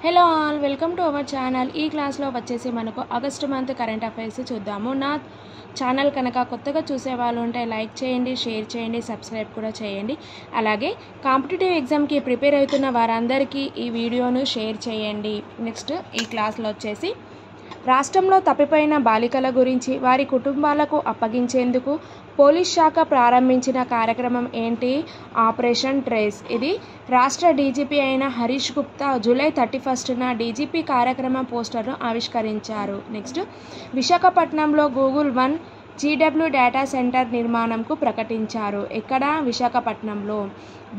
Hello all, welcome to our channel. ఈ క్లాస్లో వచ్చేసి మనకు ఆగస్టు మంత్ కరెంట్ అఫైర్స్ చూద్దాము. నా ఛానల్ కనుక కొత్తగా చూసే వాళ్ళు ఉంటే లైక్ చేయండి, షేర్ చేయండి, సబ్స్క్రైబ్ కూడా చేయండి. అలాగే కాంపిటేటివ్ ఎగ్జామ్కి ప్రిపేర్ అవుతున్న వారందరికీ ఈ వీడియోను షేర్ చేయండి. నెక్స్ట్ ఈ క్లాస్లో వచ్చేసి రాష్ట్రంలో తప్పిపోయిన బాలికల గురించి వారి కుటుంబాలకు అప్పగించేందుకు పోలీస్ శాఖ ప్రారంభించిన కార్యక్రమం ఏంటి? Operation trace. ఇది రాష్ట్ర డీజీపీ అయిన హరీష్ గుప్తా జూలై 31న డీజీపీ కార్యక్రమం పోస్టర్ను ఆవిష్కరించారు. నెక్స్ట్ విశాఖపట్నంలో Google one GW data centre నిర్మాణంకు ప్రకటించారు. ఎక్కడ? విశాఖపట్నంలో.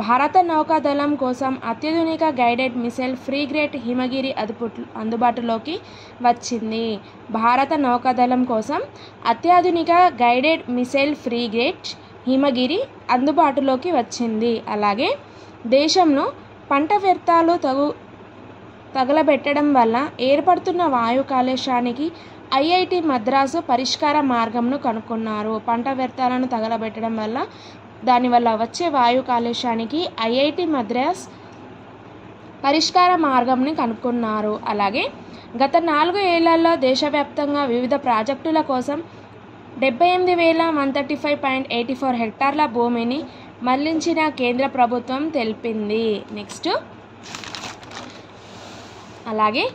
భారత నౌకాదళం కోసం అత్యాధునిక గైడెడ్ మిసైల్ ఫ్రీగేట్ హిమగిరి అందుబాటులోకి వచ్చింది. భారత నౌకాదళం కోసం అత్యాధునిక గైడెడ్ మిసైల్ ఫ్రీగేట్ హిమగిరి అందుబాటులోకి వచ్చింది. అలాగే దేశంలో పంట వ్యర్థాలు తగలబెట్టడం వల్ల ఏర్పడుతున్న వాయు కాలుష్యానికి ఐఐటి మద్రాసు పరిష్కార మార్గంను కనుక్కున్నారు. పంట వ్యర్థాలను తగలబెట్టడం వల్ల దానివల్ల వచ్చే వాయు కాలుష్యానికి ఐఐటి మద్రాస్ పరిష్కార మార్గంని కనుక్కున్నారు. అలాగే గత 4 ఏళ్లలో దేశవ్యాప్తంగా వివిధ ప్రాజెక్టుల కోసం 78,135.84 హెక్టార్ల భూమిని మళ్లించిన కేంద్ర ప్రభుత్వం తెలిపింది. నెక్స్ట్ అలాగే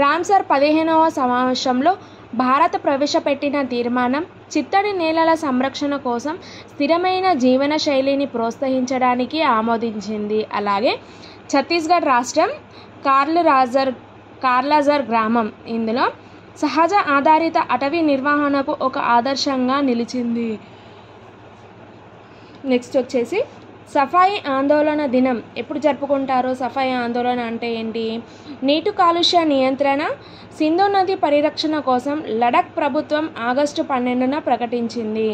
రామ్సర్ 15వ సమావేశంలో భారత్ ప్రవేశపెట్టిన తీర్మానం చిత్తడి నేలల సంరక్షణ కోసం స్థిరమైన జీవన శైలిని ప్రోత్సహించడానికి ఆమోదించింది. అలాగే ఛత్తీస్గఢ్ రాష్ట్రం కార్లాజర్ గ్రామం ఇందులో సహజ ఆధారిత అటవీ నిర్వహణకు ఒక ఆదర్శంగా నిలిచింది. నెక్స్ట్ వచ్చేసి సఫాయి ఆందోళన దినం ఎప్పుడు జరుపుకుంటారు? సఫాయి ఆందోళన అంటే ఏంటి? నీటి కాలుష్య నియంత్రణ, సింధు నది పరిరక్షణ కోసం లడఖ్ ప్రభుత్వం ఆగస్టు 12న ప్రకటించింది.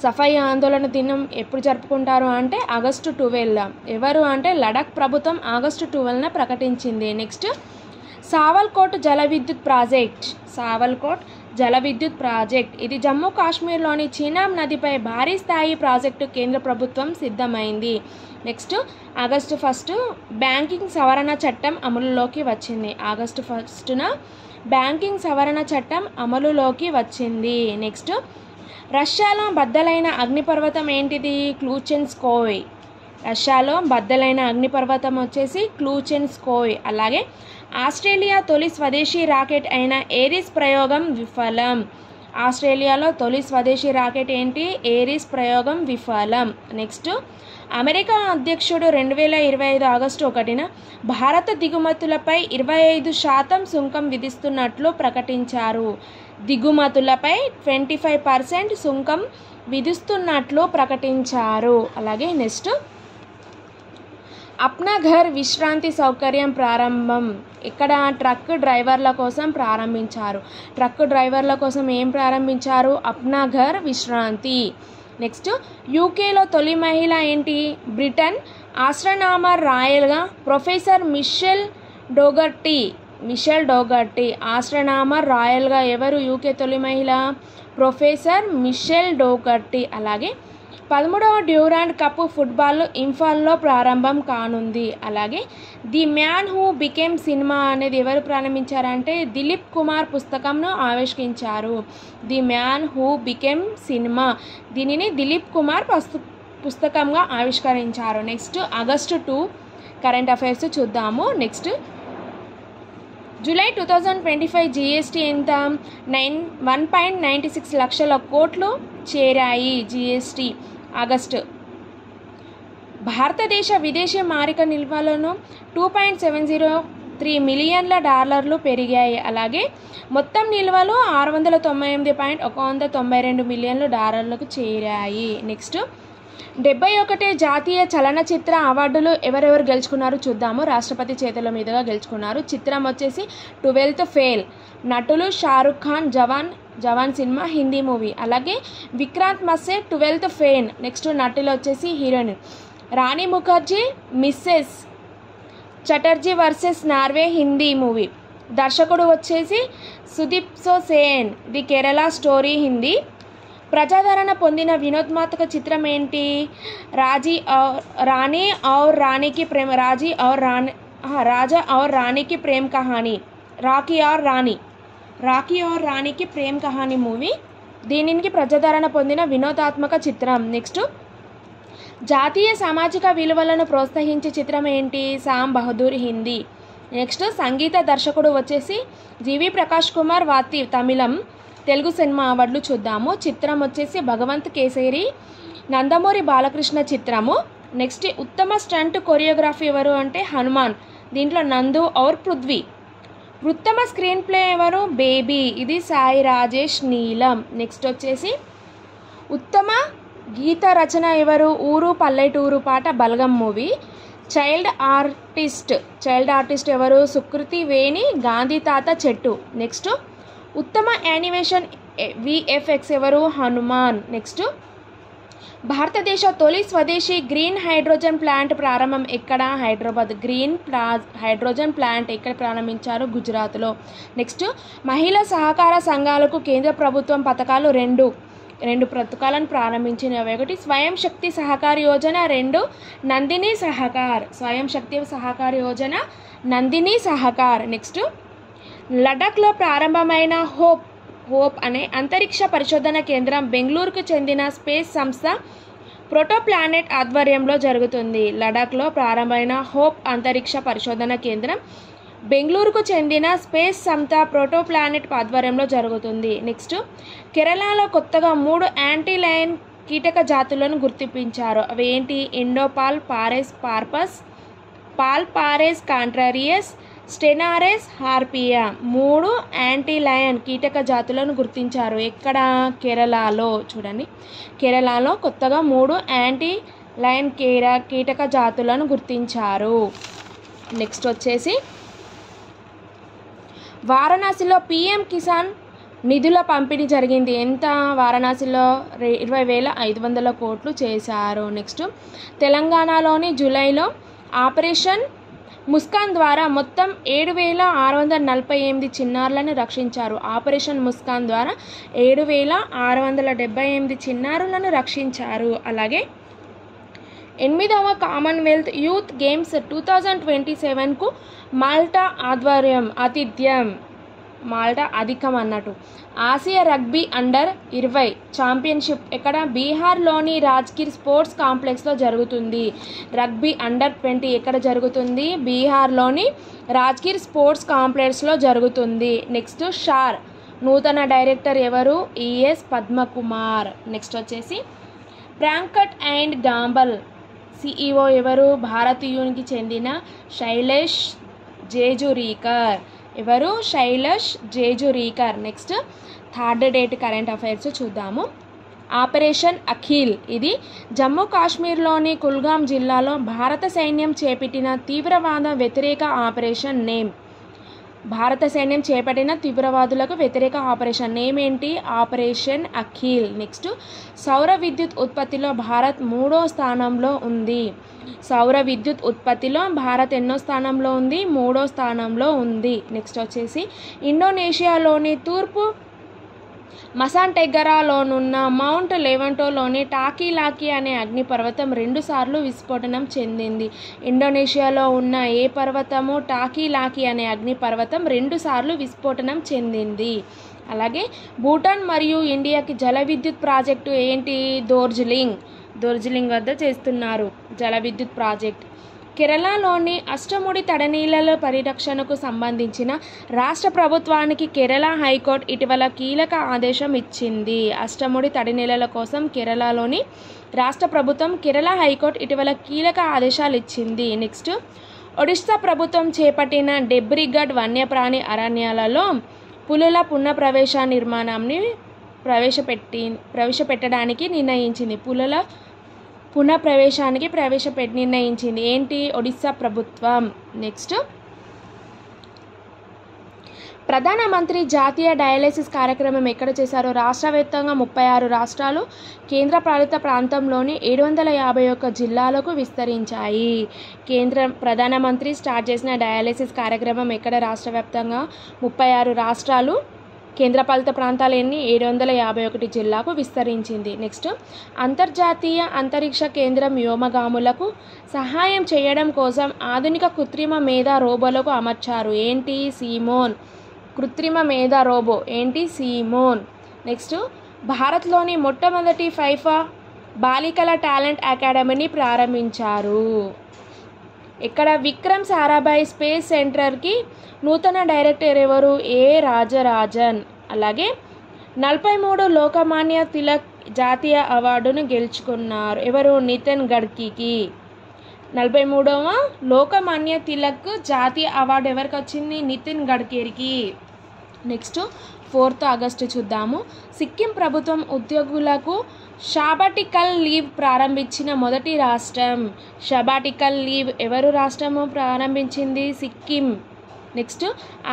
సఫాయి ఆందోళన దినం ఎప్పుడు జరుపుకుంటారు అంటే ఆగస్టు 12. ఎవరు అంటే లడఖ్ ప్రభుత్వం ఆగస్టు 12న ప్రకటించింది. నెక్స్ట్ సావల్కోట్ జల విద్యుత్ ప్రాజెక్ట్ ఇది జమ్మూ కాశ్మీర్లోని చీనాబ్ నదిపై భారీ స్థాయి ప్రాజెక్టు కేంద్ర ప్రభుత్వం సిద్ధమైంది. నెక్స్ట్ ఆగస్టు 1 బ్యాంకింగ్ సవరణ చట్టం అమలులోకి వచ్చింది. ఆగస్టు 1న బ్యాంకింగ్ సవరణ చట్టం అమలులోకి వచ్చింది. నెక్స్ట్ రష్యాలో బద్దలైన అగ్నిపర్వతం ఏంటిది? క్లూచెన్స్కోయ్. రష్యాలో బద్దలైన అగ్నిపర్వతం వచ్చేసి క్లూచెన్స్కోయ్. అలాగే ఆస్ట్రేలియా తొలి స్వదేశీ రాకెట్ అయిన ఏరిస్ ప్రయోగం విఫలం. ఆస్ట్రేలియాలో తొలి స్వదేశీ రాకెట్ ఏంటి? ఏరిస్ ప్రయోగం విఫలం. నెక్స్ట్ అమెరికా అధ్యక్షుడు 2025 ఆగస్టు 1న భారత దిగుమతులపై 25% సుంకం విధిస్తున్నట్లు ప్రకటించారు. దిగుమతులపై 25% సుంకం విధిస్తున్నట్లు ప్రకటించారు. అలాగే నెక్స్ట్ అప్నా ఘర్ విశ్రాంతి సౌకర్యం ప్రారంభం. ఇక్కడ ట్రక్ డ్రైవర్ల కోసం ప్రారంభించారు. ట్రక్ డ్రైవర్ల కోసం ఏం ప్రారంభించారు? అప్నా ఘర్ విశ్రాంతి. నెక్స్ట్ యూకేలో తొలి మహిళ ఏంటి? బ్రిటన్ ఆస్ట్రోనామర్ రాయల్గా ప్రొఫెసర్ మిషెల్ డోగర్టీ ఆస్ట్రోనామర్ రాయల్గా ఎవరు? యూకే తొలి మహిళ ప్రొఫెసర్ మిషెల్ డోగర్టీ. అలాగే 13వ డ్యూరాండ్ కప్ ఫుట్బాల్ ఇంఫాల్లో ప్రారంభం కానుంది. అలాగే the man who became cinema అనేది ఎవరు ప్రారంభించారంటే దిలీప్ కుమార్ పుస్తకంను ఆవిష్కరించారు. The man who became cinema దీనిని దిలీప్ కుమార్ పుస్తకంగా ఆవిష్కరించారు. నెక్స్ట్ ఆగస్టు 2 కరెంట్ అఫైర్స్ చూద్దాము. నెక్స్ట్ జూలై 2025 జీఎస్టీ ఎంత? 1.96 లక్షల కోట్లు చేరాయి జీఎస్టీ. ఆగస్టు భారతదేశ విదేశీ మారక నిల్వలను 2.703 మిలియన్ల డాలర్లు పెరిగాయి. అలాగే మొత్తం నిల్వలు 698.192 మిలియన్ల డాలర్లకు చేరాయి. నెక్స్ట్ 71 జాతీయ చలనచిత్ర అవార్డులు ఎవరెవరు గెలుచుకున్నారు చూద్దాము. రాష్ట్రపతి చేతుల మీదుగా గెలుచుకున్నారు. చిత్రం వచ్చేసి 12th ఫెయిల్. నటులు షారుఖ్ ఖాన్ జవాన్ సినిమా హిందీ మూవీ. అలాగే Vikrant Massey 12th fail. Next నటులు వచ్చేసి heroine Rani Mukerji Mrs Chatterjee versus Norway Hindi movie. దర్శకుడు వచ్చేసి సుదీప్ సేన్ ది కేరళ స్టోరీ హిందీ. ప్రజాదరణ పొందిన వినోదాత్మక చిత్రం ఏంటి? రాజీ ఔర్ రాణీకి ప్రేమ రాజా और रानी की प्रेम कहानी, రాఖీ और రాణి కి ప్రేమ్ కహానీ మూవీ దీనికి ప్రజాదరణ పొందిన వినోదాత్మక చిత్రం. నెక్స్ట్ జాతీయ సామాజిక విలువలను ప్రోత్సహించే చిత్రం ఏంటి? సామ్ బహదూర్ హిందీ. నెక్స్ట్ సంగీత దర్శకుడు వచ్చేసి జీవి ప్రకాష్ కుమార్ వాతి తమిళం తెలుగు సినిమా అవార్డులు చూద్దాము. చిత్రం వచ్చేసి భగవంత్ కేసరి నందమూరి బాలకృష్ణ చిత్రము. నెక్స్ట్ ఉత్తమ స్టంట్ కొరియోగ్రఫీ ఎవరు అంటే హనుమాన్, దీంట్లో నందు ఔర్ పృథ్వీ. ఉత్తమ స్క్రీన్ ప్లే ఎవరు? బేబీ, ఇది సాయి రాజేష్ నీలం. నెక్స్ట్ వచ్చేసి ఉత్తమ గీత రచన ఎవరు? ఊరు పల్లెటూరు పాట బలగం మూవీ. చైల్డ్ ఆర్టిస్ట్ ఎవరు? సుకృతి వేణి గాంధీ తాత చెట్టు. నెక్స్ట్ ఉత్తమ యానిమేషన్ విఎఫ్ఎక్స్ ఎవరు? హనుమాన్. నెక్స్ట్ భారతదేశ తొలి స్వదేశీ గ్రీన్ హైడ్రోజన్ ప్లాంట్ ప్రారంభం ఎక్కడ? హైదరాబాద్. హైడ్రోజన్ ప్లాంట్ ఎక్కడ ప్రారంభించారు? గుజరాత్లో. నెక్స్ట్ మహిళా సహకార సంఘాలకు కేంద్ర ప్రభుత్వం పథకాలు రెండు పథకాలను ప్రారంభించినవి. ఒకటి స్వయం శక్తి సహకార యోజన, రెండు నందిని సహకార్. స్వయం శక్తి సహకార యోజన, నందిని సహకార్. నెక్స్ట్ లడాఖ్లో ప్రారంభమైన హోప్ అనే అంతరిక్ష పరిశోధన కేంద్రం బెంగళూరుకు చెందిన స్పేస్ సంస్థ ప్రోటోప్లానెట్ ఆధ్వర్యంలో జరుగుతుంది. లడాఖ్లో ప్రారంభమైన హోప్ అంతరిక్ష పరిశోధన కేంద్రం బెంగళూరుకు చెందిన స్పేస్ సంస్థ ప్రోటోప్లానెట్ ఆధ్వర్యంలో జరుగుతుంది. నెక్స్ట్ కేరళలో కొత్తగా 3 యాంటీలయన్ కీటక జాతులను గుర్తించారు. అవి ఏంటి? ఇండోపాల్ పారెస్ పార్పస్, పాల్ పారెస్ కాంట్రారియస్, స్టెనారెస్ హార్పియా. 3 యాంటీలయన్ కీటక జాతులను గుర్తించారు. ఎక్కడ? కేరళలో. చూడండి, కేరళలో కొత్తగా 3 యాంటీలయన్ కీటక జాతులను గుర్తించారు. నెక్స్ట్ వచ్చేసి వారణాసిలో పిఎం కిసాన్ నిధుల పంపిణీ జరిగింది. ఎంత? వారణాసిలో 20,500 కోట్లు చేశారు. నెక్స్ట్ తెలంగాణలోని జూలైలో ఆపరేషన్ ముస్కాన్ ద్వారా మొత్తం 7,648 చిన్నారులను రక్షించారు. ఆపరేషన్ ముస్కాన్ ద్వారా 7,678 చిన్నారులను రక్షించారు. అలాగే 8వ కామన్వెల్త్ యూత్ గేమ్స్ 2027కు మాల్టా అధికం అన్నట్టు. ఆసియా రగ్బీ అండర్-20 ఛాంపియన్షిప్ ఎక్కడ? బీహార్లోని రాజ్గిర్ స్పోర్ట్స్ కాంప్లెక్స్లో జరుగుతుంది. రగ్బీ అండర్-20 ఎక్కడ జరుగుతుంది? బీహార్లోని రాజ్గిర్ స్పోర్ట్స్ కాంప్లెక్స్లో జరుగుతుంది. నెక్స్ట్ షార్ నూతన డైరెక్టర్ ఎవరు? ఈఎస్ పద్మకుమార్. నెక్స్ట్ వచ్చేసి ప్రాంకట్ అండ్ గాంబల్ సిఇఓ ఎవరు? భారతీయునికి చెందిన శైలేష్ జేజురీకర్. ఎవరు? Shailesh Jejurikar. Next third date current affairs చూద్దాము. ఆపరేషన్ అఖిల్ ఇది జమ్మూ కాశ్మీర్లోని కుల్గామ్ జిల్లాలో భారత సైన్యం చేపట్టిన తీవ్రవాద వ్యతిరేక ఆపరేషన్ నేమ్. భారత సైన్యం చేపట్టిన తీవ్రవాదులకు వ్యతిరేక ఆపరేషన్ నేమ్ ఏంటి? ఆపరేషన్ అఖిల్. నెక్స్ట్ సౌర విద్యుత్ ఉత్పత్తిలో భారత్ 3వ స్థానంలో ఉంది. సౌర విద్యుత్ ఉత్పత్తిలో భారత్ ఎన్నో స్థానంలో ఉంది? 3వ స్థానంలో ఉంది. నెక్స్ట్ వచ్చేసి ఇండోనేషియాలోని తూర్పు మసాంటెగ్గరాలోనున్న మౌంట్ లెవంటోలోని టాకీలాకి అనే అగ్నిపర్వతం 2 సార్లు విస్ఫోటనం చెందింది. ఇండోనేషియాలో ఉన్న ఏ పర్వతము? టాకీలాకి అనే అగ్నిపర్వతం 2 సార్లు విస్ఫోటనం చెందింది. అలాగే భూటాన్ మరియు ఇండియాకి జల విద్యుత్ ప్రాజెక్టు ఏంటి? దోర్జిలింగ్ వద్ద చేస్తున్నారు జల విద్యుత్ ప్రాజెక్ట్. కేరళలోని అష్టముడి తడనీళ్ళ పరిరక్షణకు సంబంధించిన రాష్ట్ర ప్రభుత్వానికి కేరళ హైకోర్టు ఇటీవల కీలక ఆదేశం ఇచ్చింది. అష్టముడి తడినీళ్ళ కోసం కేరళలోని రాష్ట్ర ప్రభుత్వం కేరళ హైకోర్టు ఇటీవల కీలక ఆదేశాలు ఇచ్చింది. నెక్స్ట్ ఒడిశా ప్రభుత్వం చేపట్టిన డెబ్రిగఢ్ వన్యప్రాణి అరణ్యాలలో పులుల పునఃప్రవేశ నిర్మాణాన్ని ప్రవేశపెట్టడానికి నిర్ణయించింది. పులుల పునఃప్రవేశానికి నిర్ణయించింది ఏంటి? ఒడిశా ప్రభుత్వం. నెక్స్ట్ ప్రధానమంత్రి జాతీయ డయాలసిస్ కార్యక్రమం ఎక్కడ చేశారు? రాష్ట్ర వ్యాప్తంగా 36 రాష్ట్రాలు కేంద్రపాలిత ప్రాంతంలోని 751 జిల్లాలకు విస్తరించాయి. ప్రధానమంత్రి స్టార్ట్ చేసిన డయాలసిస్ కార్యక్రమం ఎక్కడ? రాష్ట్ర వ్యాప్తంగా 36 రాష్ట్రాలు కేంద్రపాలిత ప్రాంతాలు ఎన్ని 751 జిల్లాకు విస్తరించింది. నెక్స్ట్ అంతర్జాతీయ అంతరిక్ష కేంద్రం వ్యోమగాములకు సహాయం చేయడం కోసం ఆధునిక కృత్రిమ మేధ రోబోలకు అమర్చారు. ఏంటి? సీమోన్. కృత్రిమ మేధ రోబో ఏంటి? సీమోన్. నెక్స్ట్ భారత్లోని మొట్టమొదటి ఫైఫా బాలికల టాలెంట్ అకాడమీని ప్రారంభించారు. ఇక్కడ విక్రమ్ సారాభాయ్ స్పేస్ సెంటర్కి నూతన డైరెక్టర్ ఎవరు? ఏ రాజరాజన్. అలాగే 43 లోకమాన్య తిలక్ జాతీయ అవార్డును గెలుచుకున్నారు. ఎవరు? నితిన్ గడ్కరీకి. 43వ లోకమాన్య తిలక్ జాతీయ అవార్డు ఎవరికి వచ్చింది? నితిన్ గడ్కరీకి. నెక్స్ట్ 4th ఆగస్టు చూద్దాము. సిక్కిం ప్రభుత్వం ఉద్యోగులకు షాబాటికల్ లీవ్ ప్రారంభించిన మొదటి రాష్ట్రం. షాబాటికల్ లీవ్ ఎవరు రాష్ట్రము ప్రారంభించింది? సిక్కిం. నెక్స్ట్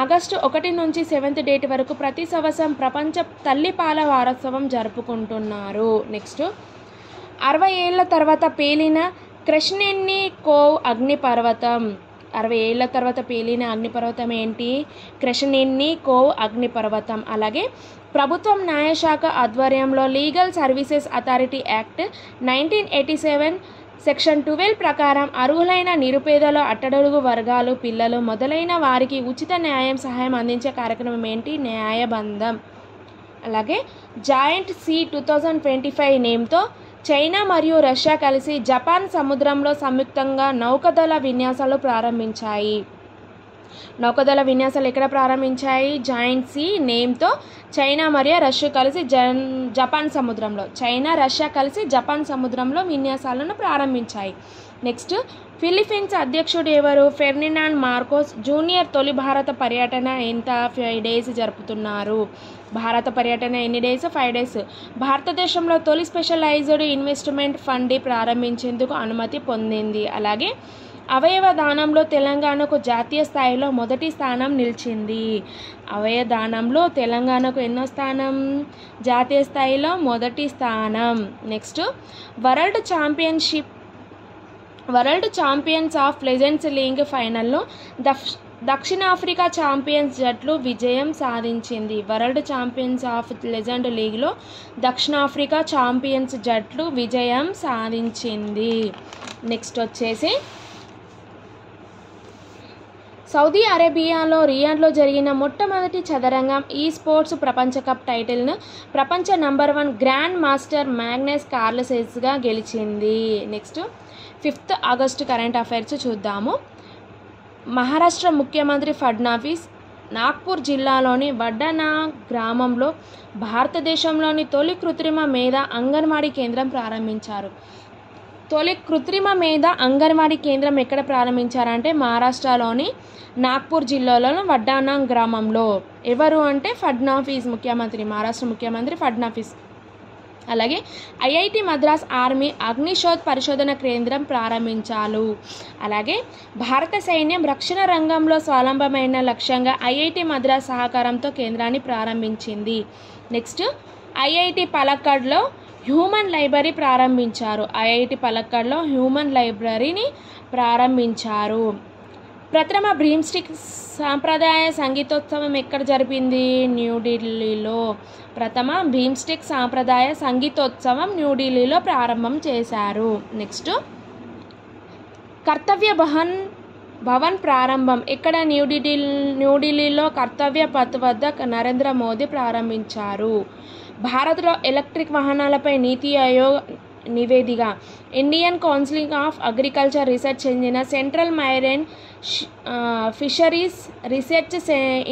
ఆగస్టు 1 నుంచి 7th డేట్ వరకు ప్రతి సంవత్సరం ప్రపంచ తల్లిపాల వారోత్సవం జరుపుకుంటున్నారు. నెక్స్ట్ 60 ఏళ్ల తర్వాత పేలిన క్రెష్నెన్నికోవ్ అగ్నిపర్వతం. 60 ఏళ్ల తర్వాత పేలిన అగ్నిపర్వతం ఏంటి? క్రెష్నెన్నికోవ్ అగ్నిపర్వతం. అలాగే ప్రభుత్వం న్యాయశాఖ ఆధ్వర్యంలో legal services authority act 1987 section 12 ప్రకారం అర్హులైన నిరుపేదలు, అట్టడుగు వర్గాలు, పిల్లలు మొదలైన వారికి ఉచిత న్యాయం సహాయం అందించే కార్యక్రమం ఏంటి? న్యాయబంధం. అలాగే జాయింట్ సీ 2025 నేమ్తో చైనా మరియు రష్యా కలిసి జపాన్ సముద్రంలో సంయుక్తంగా నౌకాదళ విన్యాసాలు ప్రారంభించాయి. నౌకాదళ విన్యాసాలు ఎక్కడ ప్రారంభించాయి? జాయింట్ సీ నేమ్తో చైనా మరియు రష్యా కలిసి జపాన్ సముద్రంలో జపాన్ సముద్రంలో విన్యాసాలను ప్రారంభించాయి. నెక్స్ట్ ఫిలిప్పీన్స్ అధ్యక్షుడు ఎవరు? Ferdinand Marcos junior. తొలి భారత పర్యటన ఎంత? 5 days జరుపుతున్నారు. భారత పర్యటన ఎన్ని డేస్? 5 days. భారతదేశంలో తొలి స్పెషలైజ్డ్ ఇన్వెస్ట్మెంట్ ఫండ్ ప్రారంభించేందుకు అనుమతి పొందింది. అలాగే అవయవ దానంలో తెలంగాణకు జాతీయ స్థాయిలో మొదటి స్థానం నిలిచింది. అవయవ దానంలో తెలంగాణకు ఎన్నో స్థానం? జాతీయ స్థాయిలో మొదటి స్థానం. Next world champions of legends league ఫైనల్లో దక్షిణాఫ్రికా ఛాంపియన్స్ జట్లు విజయం సాధించింది. వరల్డ్ ఛాంపియన్స్ ఆఫ్ లెజెండ్ లీగ్లో దక్షిణాఫ్రికా ఛాంపియన్స్ జట్లు విజయం సాధించింది. నెక్స్ట్ వచ్చేసి సౌదీ అరేబియాలో రియాద్లో జరిగిన మొట్టమొదటి చదరంగం ఈ స్పోర్ట్స్ ప్రపంచ కప్ టైటిల్ను ప్రపంచ నంబర్ 1 గ్రాండ్ మాస్టర్ మ్యాగ్నస్ కార్ల్సెన్గా గెలిచింది. Next 5th August current affairs చూద్దాము. మహారాష్ట్ర ముఖ్యమంత్రి ఫడ్నవీస్ నాగ్పూర్ జిల్లాలోని వడ్డానా గ్రామంలో భారతదేశంలోని తొలి కృత్రిమ మేధ అంగన్వాడీ కేంద్రం ప్రారంభించారు. తొలి కృత్రిమ మేధ అంగన్వాడీ కేంద్రం ఎక్కడ ప్రారంభించారంటే మహారాష్ట్రలోని నాగ్పూర్ జిల్లాలోని వడ్డానా గ్రామంలో. ఎవరు అంటే ఫడ్నవీస్ ముఖ్యమంత్రి, మహారాష్ట్ర ముఖ్యమంత్రి ఫడ్నవీస్. అలాగే ఐఐటి మద్రాస్ ఆర్మీ అగ్నిశోధ్ పరిశోధన కేంద్రం ప్రారంభించారు. అలాగే భారత సైన్యం రక్షణ రంగంలో స్వావలంబమైన లక్ష్యంగా ఐఐటి మద్రాస్ సహకారంతో కేంద్రాన్ని ప్రారంభించింది. నెక్స్ట్ ఐఐటి పలక్కడ్లో హ్యూమన్ లైబ్రరీ ప్రారంభించారు. ఐఐటి పలక్కడ్లో హ్యూమన్ లైబ్రరీని ప్రారంభించారు. ప్రథమ బ్రీమ్స్టిక్ సాంప్రదాయ సంగీతోత్సవం ఎక్కడ జరిపింది? న్యూఢిల్లీలో. ప్రథమ భీమ్స్టిక్ సాంప్రదాయ సంగీతోత్సవం న్యూఢిల్లీలో ప్రారంభం చేశారు. నెక్స్ట్ కర్తవ్య భవన్ ప్రారంభం ఎక్కడ? న్యూఢిల్లీలో కర్తవ్య పథ్ వద్ద నరేంద్ర మోదీ ప్రారంభించారు. భారత్లో ఎలక్ట్రిక్ వాహనాలపై నీతి ఆయోగ్ నివేదిక. Indian council of agriculture research చెందిన central marine fisheries research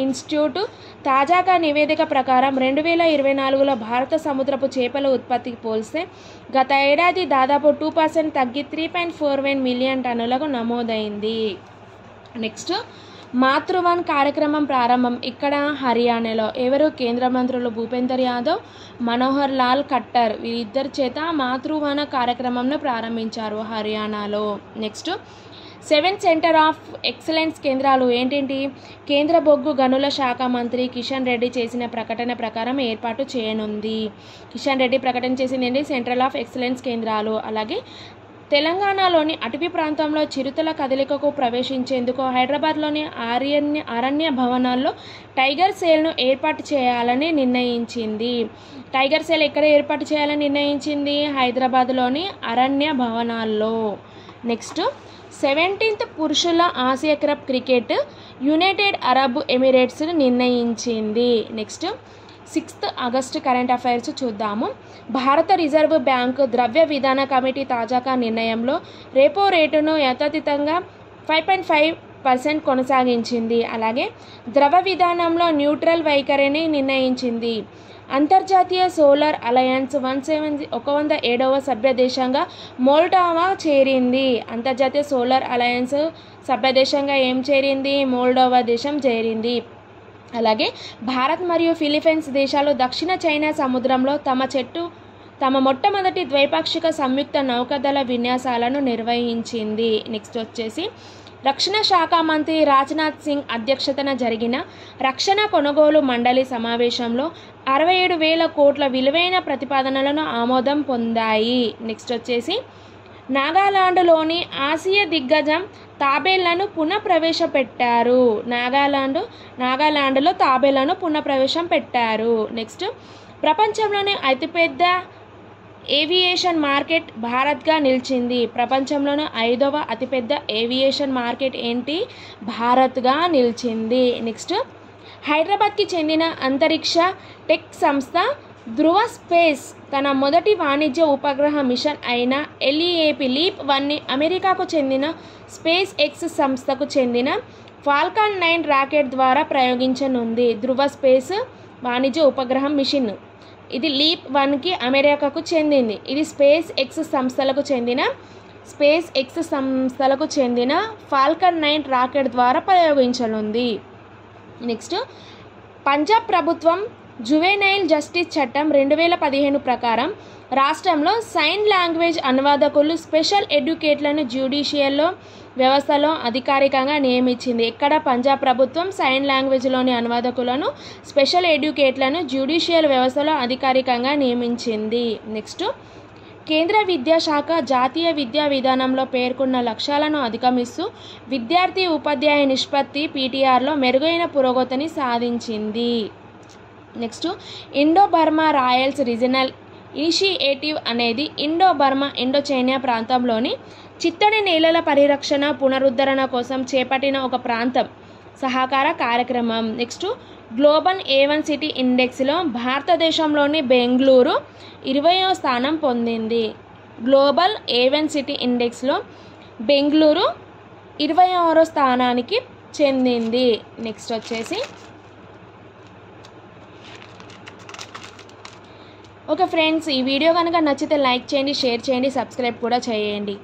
institute తాజాగా నివేదిక ప్రకారం 2024లో భారత సముద్రపు చేపల ఉత్పత్తికి పోలిస్తే గత ఏడాది దాదాపు 2% తగ్గి 3.41 మిలియన్ టన్నులకు నమోదైంది. నెక్స్ట్ మాతృవన్ కార్యక్రమం ప్రారంభం ఇక్కడ? హర్యానాలో. ఎవరు? కేంద్ర మంత్రులు భూపేందర్ యాదవ్, మనోహర్ లాల్ ఖట్టర్. వీరిద్దరి చేత మాతృవన కార్యక్రమంను ప్రారంభించారు హర్యానాలో. నెక్స్ట్ 7 సెంటర్ ఆఫ్ ఎక్సలెన్స్ కేంద్రాలు ఏంటేంటి? కేంద్ర బొగ్గు గనుల శాఖ మంత్రి కిషన్ రెడ్డి చేసిన ప్రకటన ప్రకారం ఏర్పాటు చేయనుంది. కిషన్ రెడ్డి ప్రకటన చేసింది ఏంటి? సెంట్రల్ ఆఫ్ ఎక్సలెన్స్ కేంద్రాలు. అలాగే తెలంగాణలోని అటవీ ప్రాంతంలో చిరుతల కదలికకు ప్రవేశించేందుకు హైదరాబాద్లోని అరణ్య భవనాల్లో టైగర్ సేల్ను ఏర్పాటు చేయాలని నిర్ణయించింది. టైగర్ సేల్ ఎక్కడ ఏర్పాటు చేయాలని నిర్ణయించింది? హైదరాబాద్లోని అరణ్య భవనాల్లో. నెక్స్ట్ 17th పురుషుల Asia cup cricket United Arab Emirates నిర్ణయించింది. Next 6th August current affairs చూద్దాము. భారత రిజర్వ్ బ్యాంకు ద్రవ్య విధాన కమిటీ తాజాగా నిర్ణయంలో రెపో రేటును యథాతథంగా 5.5% కొనసాగించింది. అలాగే ద్రవ విధానంలో న్యూట్రల్ వైఖరిని నిర్ణయించింది. అంతర్జాతీయ సోలార్ అలయన్స్ 107వ సభ్య దేశంగా మోల్డోవా చేరింది. అంతర్జాతీయ సోలార్ అలయన్స్ సభ్య దేశంగా ఏం చేరింది? మోల్డోవా దేశం చేరింది. అలాగే భారత్ మరియు ఫిలిప్పీన్స్ దేశాలు దక్షిణ చైనా సముద్రంలో తమ మొట్టమొదటి ద్వైపాక్షిక సంయుక్త నౌకాదళ విన్యాసాలను నిర్వహించింది. నెక్స్ట్ వచ్చేసి రక్షణ శాఖ మంత్రి రాజ్నాథ్ సింగ్ అధ్యక్షతన జరిగిన రక్షణ కొనుగోలు మండలి సమావేశంలో 67,000 కోట్ల విలువైన ప్రతిపాదనలను ఆమోదం పొందాయి. నెక్స్ట్ వచ్చేసి నాగాలాండ్లోని ఆసియా దిగ్గజం తాబేళ్లను పునఃప్రవేశపెట్టారు. నాగాలాండ్లో తాబేళ్లను పునఃప్రవేశం పెట్టారు. నెక్స్ట్ ప్రపంచంలోనే అతిపెద్ద ఏవియేషన్ మార్కెట్ భారత్గా నిలిచింది. ప్రపంచంలోనే 5వ అతిపెద్ద ఏవియేషన్ మార్కెట్ ఏంటి? భారత్గా నిలిచింది. నెక్స్ట్ హైదరాబాద్కి చెందిన అంతరిక్ష టెక్ సంస్థ ధృవ స్పేస్ తన మొదటి వాణిజ్య ఉపగ్రహ మిషన్ అయిన లీప్ 1ని అమెరికాకు చెందిన స్పేస్ ఎక్స్ సంస్థకు చెందిన ఫాల్కాన్ 9 రాకెట్ ద్వారా ప్రయోగించనుంది. ధృవ స్పేస్ వాణిజ్య ఉపగ్రహం మిషన్ ఇది లీప్ 1కి అమెరికాకు చెందింది. ఇది స్పేస్ ఎక్స్ సంస్థలకు చెందిన ఫాల్కాన్ 9 రాకెట్ ద్వారా ప్రయోగించనుంది. నెక్స్ట్ పంజాబ్ ప్రభుత్వం జువెనైల్ జస్టిస్ చట్టం 2015 ప్రకారం రాష్ట్రంలో సైన్ లాంగ్వేజ్ అనువాదకులు స్పెషల్ ఎడ్యుకేట్లను జ్యుడిషియల్ వ్యవస్థలో అధికారికంగా నియమించింది. ఇక్కడ పంజాబ్ ప్రభుత్వం సైన్ లాంగ్వేజ్లోని అనువాదకులను స్పెషల్ ఎడ్యుకేట్లను జ్యుడిషియల్ వ్యవస్థలో అధికారికంగా నియమించింది. నెక్స్ట్ కేంద్ర విద్యాశాఖ జాతీయ విద్యా విధానంలో పేర్కొన్న లక్ష్యాలను అధిగమిస్తూ విద్యార్థి ఉపాధ్యాయ నిష్పత్తి PTRలో మెరుగైన పురోగతిని సాధించింది. Next Indo Burma Royals regional initiative అనేది ఇండో బర్మా ఇండోచైనా ప్రాంతంలోని చిత్తడి నేలల పరిరక్షణ పునరుద్ధరణ కోసం చేపట్టిన ఒక ప్రాంతం సహకార కార్యక్రమం. నెక్స్ట్ గ్లోబల్ A1 సిటీ ఇండెక్స్లో భారతదేశంలోని బెంగళూరు 20వ స్థానం పొందింది. గ్లోబల్ A1 సిటీ ఇండెక్స్లో బెంగళూరు 20వ స్థానానికి చెందింది. నెక్స్ట్ వచ్చేసి ఓకే ఫ్రెండ్స్, ఈ వీడియో కనుక నచ్చితే లైక్ చేయండి, షేర్ చేయండి, సబ్స్క్రైబ్ కూడా చేయండి.